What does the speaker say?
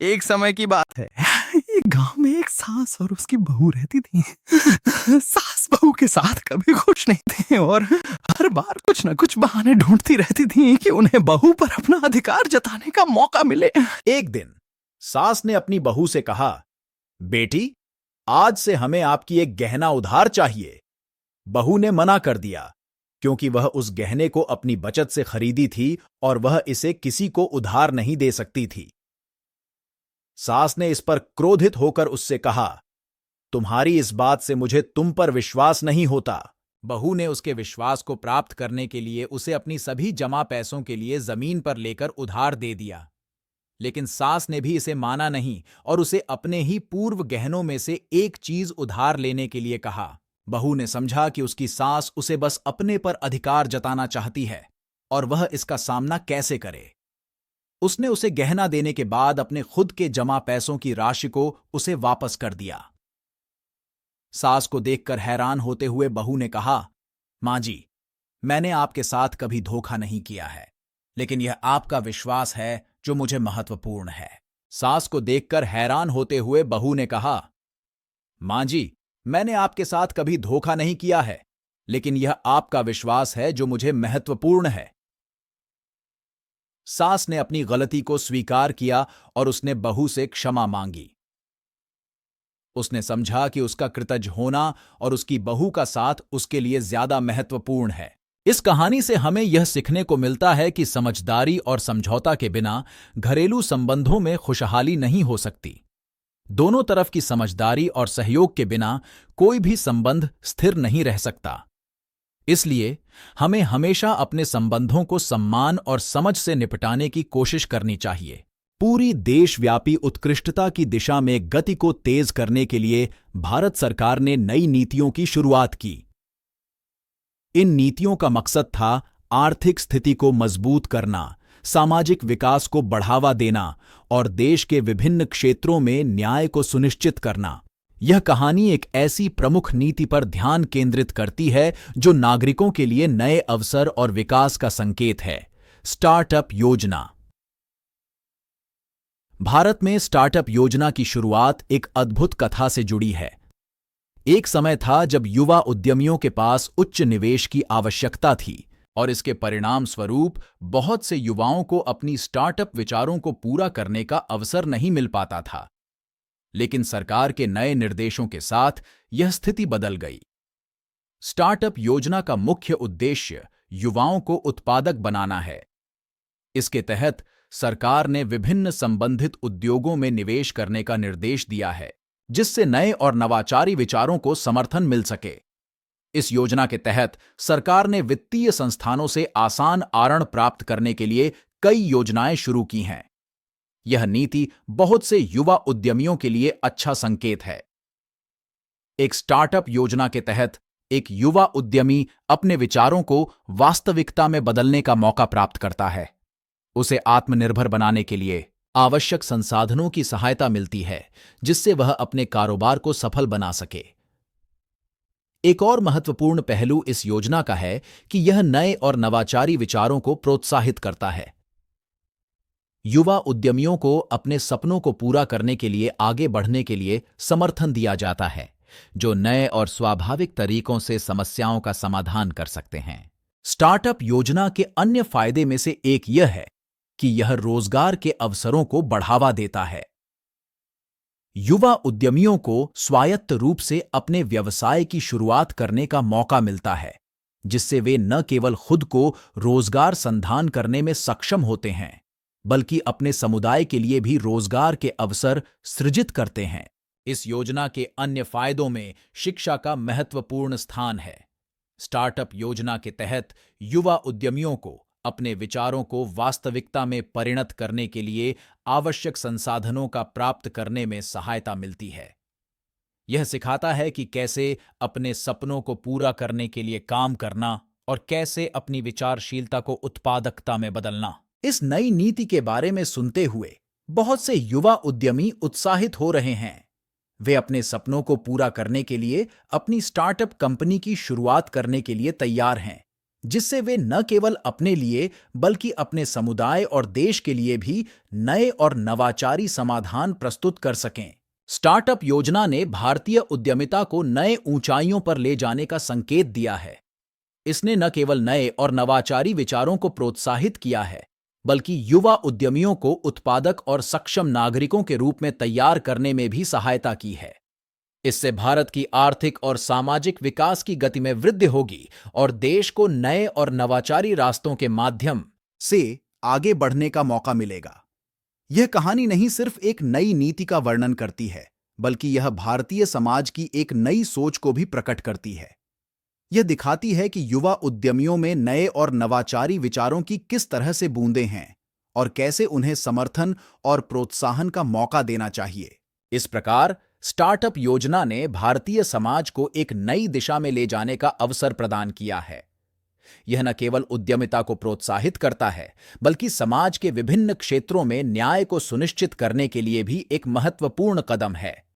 एक समय की बात है। एक गांव में एक सास और उसकी बहू रहती थी। सास बहू के साथ कभी खुश नहीं थे और हर बार कुछ न कुछ बहाने ढूंढती रहती थी कि उन्हें बहू पर अपना अधिकार जताने का मौका मिले। एक दिन सास ने अपनी बहू से कहा, बेटी, आज से हमें आपकी एक गहना उधार चाहिए। बहू ने मना कर दिया, क्योंकि वह उस गहने को अपनी बचत से खरीदी थी और वह इसे किसी को उधार नहीं दे सकती थी। सास ने इस पर क्रोधित होकर उससे कहा, तुम्हारी इस बात से मुझे तुम पर विश्वास नहीं होता। बहू ने उसके विश्वास को प्राप्त करने के लिए उसे अपनी सभी जमा पैसों के लिए जमीन पर लेकर उधार दे दिया। लेकिन सास ने भी इसे माना नहीं और उसे अपने ही पूर्व गहनों में से एक चीज उधार लेने के लिए कहा। बहू ने समझा कि उसकी सास उसे बस अपने पर अधिकार जताना चाहती है और वह इसका सामना कैसे करे। उसने उसे गहना देने के बाद अपने खुद के जमा पैसों की राशि को उसे वापस कर दिया। सास को देखकर हैरान होते हुए बहू ने कहा, मां जी, मैंने आपके साथ कभी धोखा नहीं किया है, लेकिन यह आपका विश्वास है जो मुझे महत्वपूर्ण है। सास को देखकर हैरान होते हुए बहू ने कहा, मां जी, मैंने आपके साथ कभी धोखा नहीं किया है, लेकिन यह आपका विश्वास है जो मुझे महत्वपूर्ण है। सास ने अपनी गलती को स्वीकार किया और उसने बहू से क्षमा मांगी। उसने समझा कि उसका कृतज्ञ होना और उसकी बहू का साथ उसके लिए ज्यादा महत्वपूर्ण है। इस कहानी से हमें यह सीखने को मिलता है कि समझदारी और समझौता के बिना घरेलू संबंधों में खुशहाली नहीं हो सकती। दोनों तरफ की समझदारी और सहयोग के बिना कोई भी संबंध स्थिर नहीं रह सकता। इसलिए हमें हमेशा अपने संबंधों को सम्मान और समझ से निपटाने की कोशिश करनी चाहिए। पूरी देशव्यापी उत्कृष्टता की दिशा में गति को तेज करने के लिए भारत सरकार ने नई नीतियों की शुरुआत की। इन नीतियों का मकसद था आर्थिक स्थिति को मजबूत करना, सामाजिक विकास को बढ़ावा देना और देश के विभिन्न क्षेत्रों में न्याय को सुनिश्चित करना। यह कहानी एक ऐसी प्रमुख नीति पर ध्यान केंद्रित करती है जो नागरिकों के लिए नए अवसर और विकास का संकेत है। स्टार्टअप योजना। भारत में स्टार्टअप योजना की शुरुआत एक अद्भुत कथा से जुड़ी है। एक समय था जब युवा उद्यमियों के पास उच्च निवेश की आवश्यकता थी और इसके परिणाम स्वरूप बहुत से युवाओं को अपनी स्टार्टअप विचारों को पूरा करने का अवसर नहीं मिल पाता था। लेकिन सरकार के नए निर्देशों के साथ यह स्थिति बदल गई। स्टार्टअप योजना का मुख्य उद्देश्य युवाओं को उत्पादक बनाना है। इसके तहत सरकार ने विभिन्न संबंधित उद्योगों में निवेश करने का निर्देश दिया है, जिससे नए और नवाचारी विचारों को समर्थन मिल सके। इस योजना के तहत सरकार ने वित्तीय संस्थानों से आसान आरण प्राप्त करने के लिए कई योजनाएं शुरू की हैं। यह नीति बहुत से युवा उद्यमियों के लिए अच्छा संकेत है। एक स्टार्टअप योजना के तहत एक युवा उद्यमी अपने विचारों को वास्तविकता में बदलने का मौका प्राप्त करता है। उसे आत्मनिर्भर बनाने के लिए आवश्यक संसाधनों की सहायता मिलती है, जिससे वह अपने कारोबार को सफल बना सके। एक और महत्वपूर्ण पहलू इस योजना का है कि यह नए और नवाचारी विचारों को प्रोत्साहित करता है। युवा उद्यमियों को अपने सपनों को पूरा करने के लिए आगे बढ़ने के लिए समर्थन दिया जाता है, जो नए और स्वाभाविक तरीकों से समस्याओं का समाधान कर सकते हैं। स्टार्टअप योजना के अन्य फायदे में से एक यह है कि यह रोजगार के अवसरों को बढ़ावा देता है। युवा उद्यमियों को स्वायत्त रूप से अपने व्यवसाय की शुरुआत करने का मौका मिलता है, जिससे वे न केवल खुद को रोजगार संधान करने में सक्षम होते हैं, बल्कि अपने समुदाय के लिए भी रोजगार के अवसर सृजित करते हैं। इस योजना के अन्य फायदों में शिक्षा का महत्वपूर्ण स्थान है। स्टार्टअप योजना के तहत युवा उद्यमियों को अपने विचारों को वास्तविकता में परिणत करने के लिए आवश्यक संसाधनों का प्राप्त करने में सहायता मिलती है। यह सिखाता है कि कैसे अपने सपनों को पूरा करने के लिए काम करना और कैसे अपनी विचारशीलता को उत्पादकता में बदलना। इस नई नीति के बारे में सुनते हुए बहुत से युवा उद्यमी उत्साहित हो रहे हैं। वे अपने सपनों को पूरा करने के लिए अपनी स्टार्टअप कंपनी की शुरुआत करने के लिए तैयार हैं। जिससे वे न केवल अपने लिए बल्कि अपने समुदाय और देश के लिए भी नए और नवाचारी समाधान प्रस्तुत कर सकें। स्टार्टअप योजना ने भारतीय उद्यमिता को नए ऊंचाइयों पर ले जाने का संकेत दिया है। इसने न केवल नए और नवाचारी विचारों को प्रोत्साहित किया है, बल्कि युवा उद्यमियों को उत्पादक और सक्षम नागरिकों के रूप में तैयार करने में भी सहायता की है। इससे भारत की आर्थिक और सामाजिक विकास की गति में वृद्धि होगी और देश को नए और नवाचारी रास्तों के माध्यम से आगे बढ़ने का मौका मिलेगा। यह कहानी नहीं सिर्फ एक नई नीति का वर्णन करती है, बल्कि यह भारतीय समाज की एक नई सोच को भी प्रकट करती है। यह दिखाती है कि युवा उद्यमियों में नए और नवाचारी विचारों की किस तरह से बूंदें हैं और कैसे उन्हें समर्थन और प्रोत्साहन का मौका देना चाहिए। इस प्रकार स्टार्टअप योजना ने भारतीय समाज को एक नई दिशा में ले जाने का अवसर प्रदान किया है। यह न केवल उद्यमिता को प्रोत्साहित करता है, बल्कि समाज के विभिन्न क्षेत्रों में न्याय को सुनिश्चित करने के लिए भी एक महत्वपूर्ण कदम है।